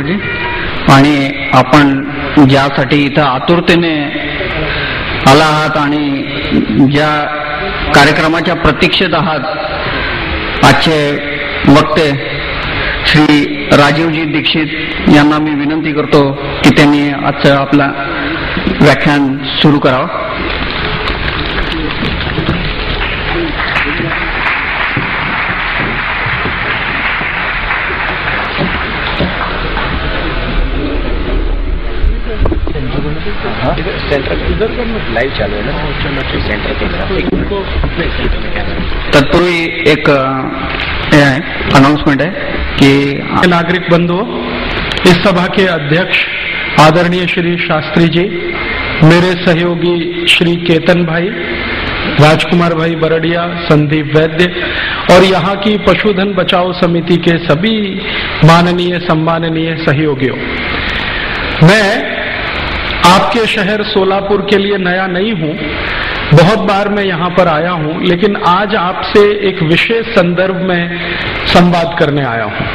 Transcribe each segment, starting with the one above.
गुरुजी. आणि आपण ज्यासाठी इथं आतुरतेने आला आहात आणि ज्या कार्यक्रमाच्या प्रतीक्षेत आहात, आजचे वक्ते श्री राजीवजी दीक्षित यांना मी विनंती करतो की त्यांनी आजचं आपलं व्याख्यान सुरू करावं. लाइव चालू है ना सेंटर तत्पूर्वी एक अनाउंसमेंट है कि नागरिक बंधुओं, इस सभा के अध्यक्ष आदरणीय श्री शास्त्री जी, मेरे सहयोगी श्री केतन भाई, राजकुमार भाई बरड़िया, संदीप वैद्य और यहाँ की पशुधन बचाओ समिति के सभी माननीय सम्माननीय सहयोगियों, मैं आपके शहर सोलापुर के लिए नया नहीं हूं, बहुत बार मैं यहाँ पर आया हूं, लेकिन आज आपसे एक विशेष संदर्भ में संवाद करने आया हूं.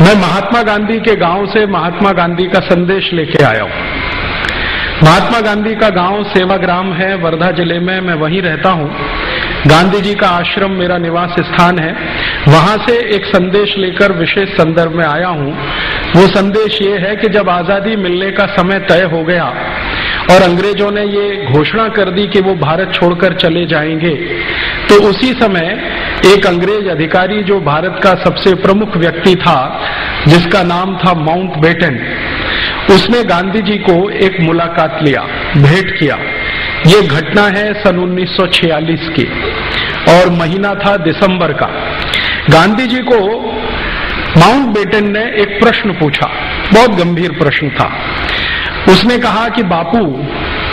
मैं महात्मा गांधी के गांव से महात्मा गांधी का संदेश लेके आया हूं. महात्मा गांधी का गांव सेवाग्राम है, वर्धा जिले में, मैं वहीं रहता हूं. गांधी जी का आश्रम मेरा निवास स्थान है. वहां से एक संदेश लेकर विशेष संदर्भ में आया हूं. वो संदेश ये है कि जब आजादी मिलने का समय तय हो गया और अंग्रेजों ने ये घोषणा कर दी कि वो भारत छोड़कर चले जाएंगे, तो उसी समय एक अंग्रेज अधिकारी जो भारत का सबसे प्रमुख व्यक्ति था, जिसका नाम था माउंटबेटन, उसने गांधी जी को एक मुलाकात लिया, भेंट किया. ये घटना है सन 1946 की और महीना था दिसंबर का. गांधी जी को माउंटबेटन ने एक प्रश्न पूछा, बहुत गंभीर प्रश्न था. उसने कहा कि बापू,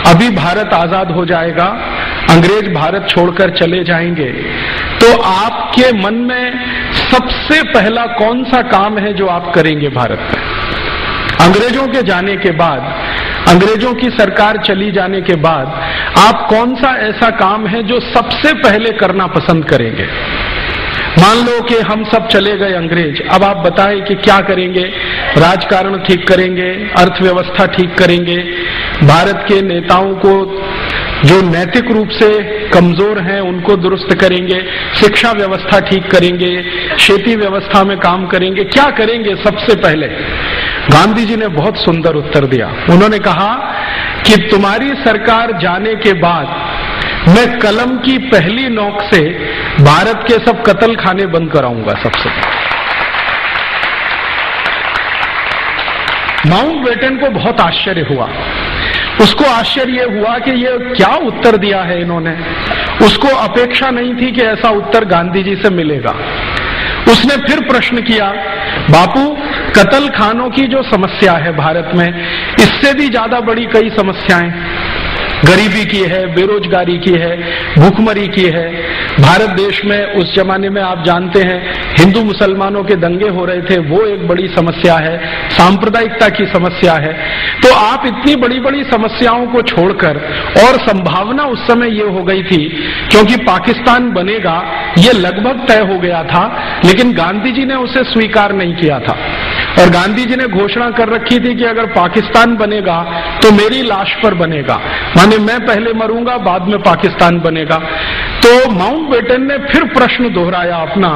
अभी भारत आजाद हो जाएगा, अंग्रेज भारत छोड़कर चले जाएंगे, तो आपके मन में सबसे पहला कौन सा काम है जो आप करेंगे भारत में? अंग्रेजों के जाने के बाद, अंग्रेजों की सरकार चली जाने के बाद आप कौन सा ऐसा काम है जो सबसे पहले करना पसंद करेंगे? मान लो कि हम सब चले गए अंग्रेज, अब आप बताएं कि क्या करेंगे? राजकारण ठीक करेंगे, अर्थव्यवस्था ठीक करेंगे, भारत के नेताओं को जो नैतिक रूप से कमजोर हैं उनको दुरुस्त करेंगे, शिक्षा व्यवस्था ठीक करेंगे, खेती व्यवस्था में काम करेंगे, क्या करेंगे सबसे पहले? गांधी जी ने बहुत सुंदर उत्तर दिया. उन्होंने कहा कि तुम्हारी सरकार जाने के बाद मैं कलम की पहली नोक से भारत के सब कत्ल खाने बंद कराऊंगा सबसे. माउंटबेटन को बहुत आश्चर्य हुआ. उसको आश्चर्य हुआ कि ये क्या उत्तर दिया है इन्होंने. उसको अपेक्षा नहीं थी कि ऐसा उत्तर गांधी जी से मिलेगा. उसने फिर प्रश्न किया, बापू, कत्ल खानों की जो समस्या है भारत में, इससे भी ज्यादा बड़ी कई समस्याएं, गरीबी की है, बेरोजगारी की है, भूखमरी की है. भारत देश में उस जमाने में आप जानते हैं हिंदू मुसलमानों के दंगे हो रहे थे, वो एक बड़ी समस्या है, सांप्रदायिकता की समस्या है. तो आप इतनी बड़ी बड़ी समस्याओं को छोड़कर, और संभावना उस समय ये हो गई थी क्योंकि पाकिस्तान बनेगा ये लगभग तय हो गया था, लेकिन गांधी जी ने उसे स्वीकार नहीं किया था. और गांधी जी ने घोषणा कर रखी थी कि अगर पाकिस्तान बनेगा तो मेरी लाश पर बनेगा, माने मैं पहले मरूंगा बाद में पाकिस्तान बनेगा. तो माउंटबेटन ने फिर प्रश्न दोहराया अपना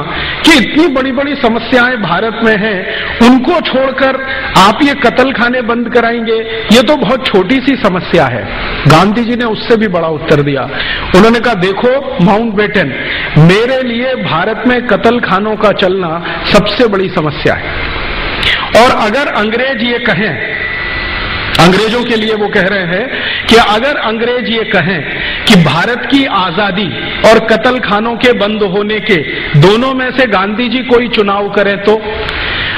कि इतनी बड़ी बड़ी समस्याएं भारत में हैं, उनको छोड़कर आप ये कत्ल खाने बंद कराएंगे, ये तो बहुत छोटी सी समस्या है. गांधी जी ने उससे भी बड़ा उत्तर दिया. उन्होंने कहा, देखो माउंटबेटन, मेरे लिए भारत में कत्ल खानों का चलना सबसे बड़ी समस्या है. और अगर अंग्रेज ये कहें, अंग्रेजों के लिए वो कह रहे हैं कि अगर अंग्रेज ये कहें कि भारत की आजादी और कत्ल खानों के बंद होने के दोनों में से गांधी जी कोई चुनाव करें, तो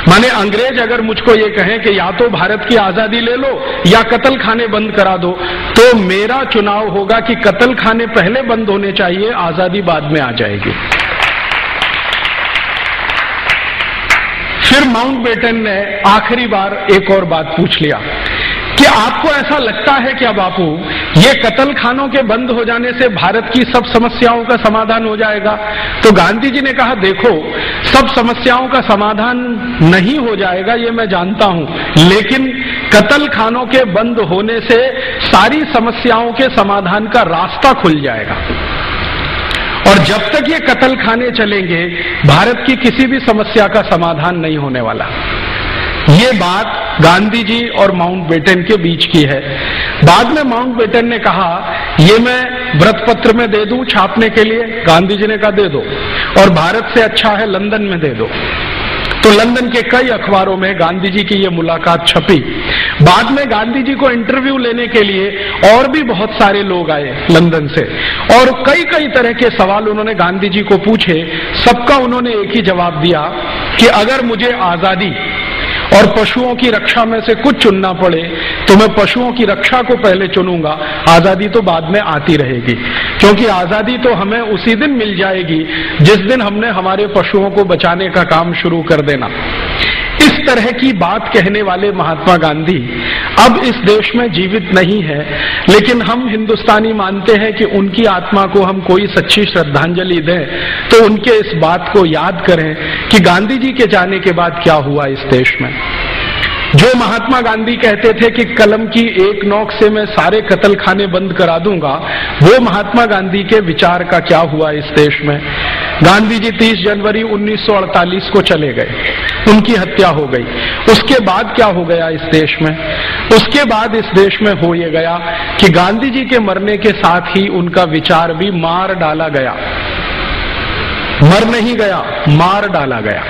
माने अंग्रेज अगर मुझको ये कहें कि या तो भारत की आजादी ले लो या कत्ल खाने बंद करा दो, तो मेरा चुनाव होगा कि कत्ल खाने पहले बंद होने चाहिए, आजादी बाद में आ जाएगी. फिर माउंटबेटन ने आखिरी बार एक और बात पूछ लिया कि आपको ऐसा लगता है क्या बापू, ये कत्ल खानों के बंद हो जाने से भारत की सब समस्याओं का समाधान हो जाएगा? तो गांधी जी ने कहा, देखो, सब समस्याओं का समाधान नहीं हो जाएगा, ये मैं जानता हूं, लेकिन कत्ल खानों के बंद होने से सारी समस्याओं के समाधान का रास्ता खुल जाएगा। और जब तक ये कत्ल खाने चलेंगे, भारत की किसी भी समस्या का समाधान नहीं होने वाला। ये बात गांधी जी और माउंटबेटन के बीच की है। बाद में माउंटबेटन ने कहा, ये मैं व्रत पत्र में दे दूं छापने के लिए? गांधी जी ने कहा, दे दो, और भारत से अच्छा है लंदन में दे दो। तो लंदन के कई अखबारों में गांधी जी की ये मुलाकात छपी। बाद में गांधी जी को इंटरव्यू लेने के लिए और भी बहुत सारे लोग आए लंदन से, और कई कई तरह के सवाल उन्होंने गांधी जी को पूछे। सबका उन्होंने एक ही जवाब दिया कि अगर मुझे आजादी और पशुओं की रक्षा में से कुछ चुनना पड़े तो मैं पशुओं की रक्षा को पहले चुनूंगा, आजादी तो बाद में आती रहेगी, क्योंकि आजादी तो हमें उसी दिन मिल जाएगी जिस दिन हमने हमारे पशुओं को बचाने का काम शुरू कर देना। इस तरह की बात कहने वाले महात्मा गांधी अब इस देश में जीवित नहीं है, लेकिन हम हिंदुस्तानी मानते हैं कि उनकी आत्मा को हम कोई सच्ची श्रद्धांजलि दें, तो उनके इस बात को याद करें कि गांधी जी के जाने के बाद क्या हुआ इस देश में। जो महात्मा गांधी कहते थे कि कलम की एक नोक से मैं सारे कत्ल खाने बंद करा दूंगा, वो महात्मा गांधी के विचार का क्या हुआ इस देश में? गांधी जी 30 जनवरी 1948 को चले गए, उनकी हत्या हो गई। उसके बाद क्या हो गया इस देश में? उसके बाद इस देश में हो ये गया कि गांधी जी के मरने के साथ ही उनका विचार भी मार डाला गया। मर नहीं गया, मार डाला गया।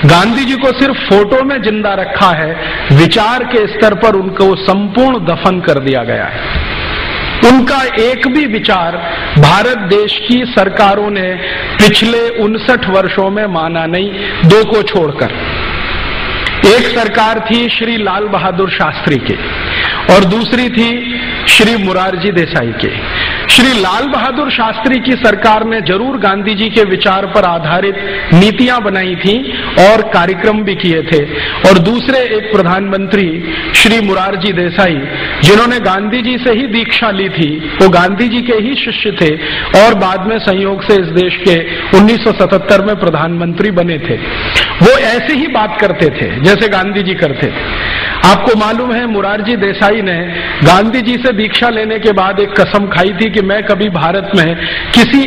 गांधी जी को सिर्फ फोटो में जिंदा रखा है, विचार के स्तर पर उनको संपूर्ण दफन कर दिया गया है। उनका एक भी विचार भारत देश की सरकारों ने पिछले 59 वर्षों में माना नहीं, दो को छोड़कर। एक सरकार थी श्री लाल बहादुर शास्त्री की और दूसरी थी श्री मुरारजी देसाई की। श्री लाल बहादुर शास्त्री की सरकार ने जरूर गांधी जी के विचार पर आधारित नीतियां बनाई थी और कार्यक्रम भी किए थे, और दूसरे एक प्रधानमंत्री श्री मुरारजी देसाई, जिन्होंने गांधी जी से ही दीक्षा ली थी, वो गांधी जी के ही शिष्य थे और बाद में संयोग से इस देश के 1977 में प्रधानमंत्री बने थे। वो ऐसे ही बात करते थे जैसे गांधी जी करते थे। आपको मालूम है, मुरारजी देसाई ने गांधी जी से दीक्षा लेने के बाद एक कसम खाई थी कि मैं कभी भारत में किसी